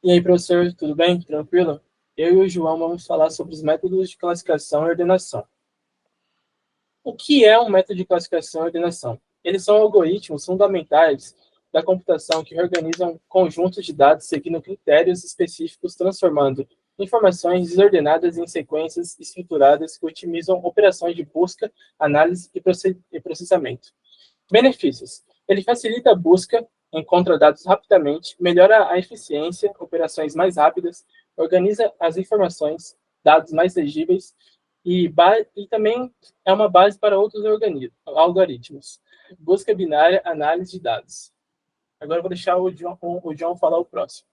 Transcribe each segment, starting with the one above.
E aí, professor, tudo bem? Tranquilo? Eu e o João vamos falar sobre os métodos de classificação e ordenação. O que é um método de classificação e ordenação? Eles são algoritmos fundamentais da computação que reorganizam conjuntos de dados seguindo critérios específicos, transformando informações desordenadas em sequências estruturadas que otimizam operações de busca, análise e processamento. Benefícios: ele facilita a busca, encontra dados rapidamente, melhora a eficiência, operações mais rápidas, organiza as informações, dados mais legíveis e também é uma base para outros algoritmos. Busca binária, análise de dados. Agora eu vou deixar o John falar o próximo.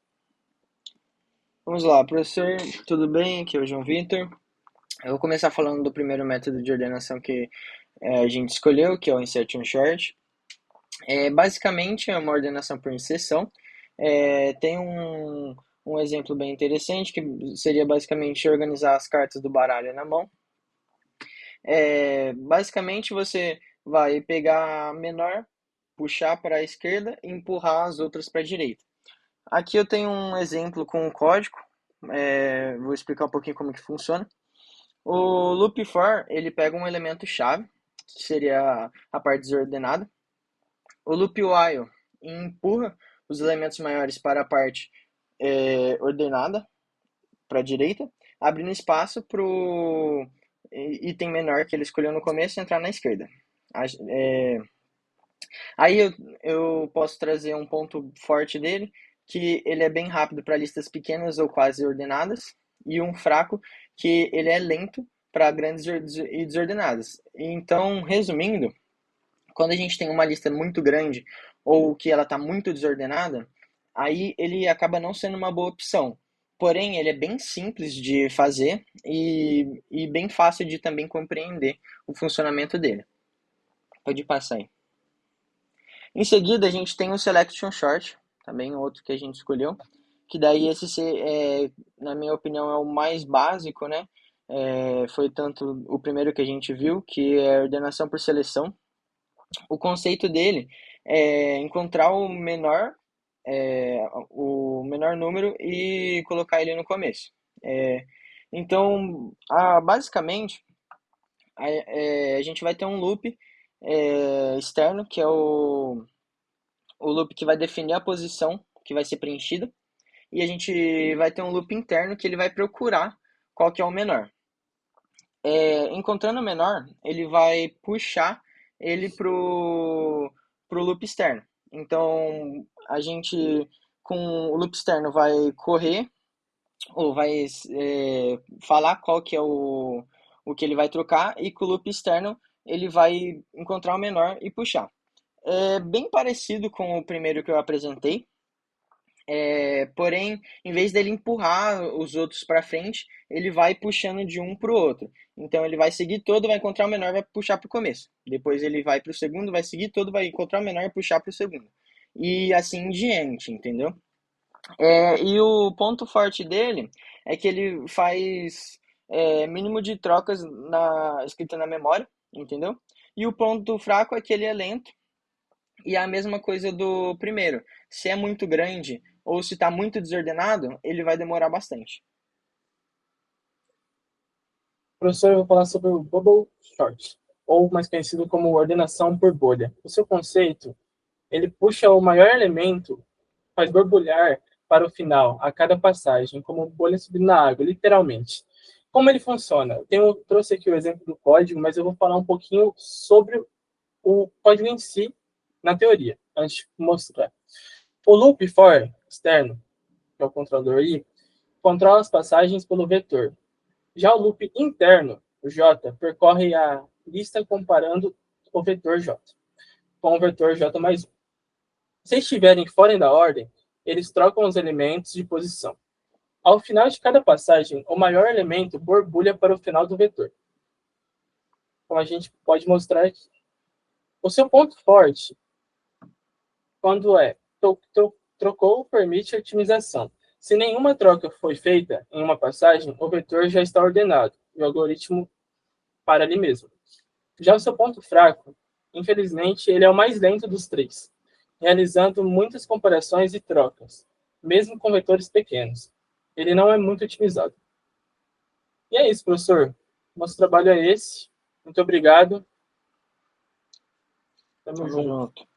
Vamos lá, professor, tudo bem? Aqui é o João Vitor. Eu vou começar falando do primeiro método de ordenação que a gente escolheu, que é o Insertion Sort. Basicamente é uma ordenação por inserção. Tem um exemplo bem interessante, que seria basicamente organizar as cartas do baralho na mão. Basicamente você vai pegar a menor, puxar para a esquerda e empurrar as outras para a direita. Aqui eu tenho um exemplo com um código, vou explicar um pouquinho como que funciona. O loop for, ele pega um elemento chave, que seria a parte desordenada. O loop while empurra os elementos maiores para a parte ordenada, para a direita, abrindo espaço para o item menor que ele escolheu no começo entrar na esquerda. Aí eu posso trazer um ponto forte dele, que ele é bem rápido para listas pequenas ou quase ordenadas, e um fraco, que ele é lento para grandes e desordenadas. Então, resumindo, quando a gente tem uma lista muito grande ou que ela está muito desordenada, aí ele acaba não sendo uma boa opção. Porém, ele é bem simples de fazer e bem fácil de também compreender o funcionamento dele. Pode passar aí. Em seguida, a gente tem o Selection Short, também outro que a gente escolheu, que daí na minha opinião, é o mais básico, né? Foi tanto o primeiro que a gente viu, que é ordenação por seleção. O conceito dele é encontrar o menor número e colocar ele no começo. Então, basicamente, a gente vai ter um loop externo, que é o loop que vai definir a posição que vai ser preenchida, e a gente vai ter um loop interno que ele vai procurar qual que é o menor. Encontrando o menor, ele vai puxar ele pro loop externo. Então, a gente com o loop externo vai correr ou vai falar qual que é o que ele vai trocar, e com o loop externo ele vai encontrar o menor e puxar. É bem parecido com o primeiro que eu apresentei, porém, em vez dele empurrar os outros para frente, ele vai puxando de um para o outro. Então ele vai seguir todo, vai encontrar o menor, vai puxar para o começo. Depois ele vai para o segundo, vai seguir todo, vai encontrar o menor e puxar para o segundo. E assim em diante, entendeu? E o ponto forte dele é que ele faz mínimo de trocas escrita na memória, entendeu? E o ponto fraco é que ele é lento, e a mesma coisa do primeiro. Se é muito grande ou se está muito desordenado, ele vai demorar bastante. Professor, eu vou falar sobre o Bubble Sort, ou mais conhecido como ordenação por bolha. O seu conceito, ele puxa o maior elemento, faz borbulhar para o final, a cada passagem, como bolha subindo na água, literalmente. Como ele funciona? Trouxe aqui o exemplo do código, mas eu vou falar um pouquinho sobre o código em si, na teoria, antes de mostrar. O loop for externo, que é o controlador aí, controla as passagens pelo vetor. Já o loop interno, o J, percorre a lista comparando o vetor J com o vetor J mais 1. Se estiverem fora da ordem, eles trocam os elementos de posição. Ao final de cada passagem, o maior elemento borbulha para o final do vetor, como a gente pode mostrar aqui. O seu ponto forte, quando trocou, permite otimização. Se nenhuma troca foi feita em uma passagem, o vetor já está ordenado e o algoritmo para ali mesmo. Já o seu ponto fraco, infelizmente, ele é o mais lento dos três, realizando muitas comparações e trocas. mesmo com vetores pequenos. Ele não é muito utilizado. E é isso, professor. Nosso trabalho é esse. Muito obrigado. Tamo Tamo junto. junto.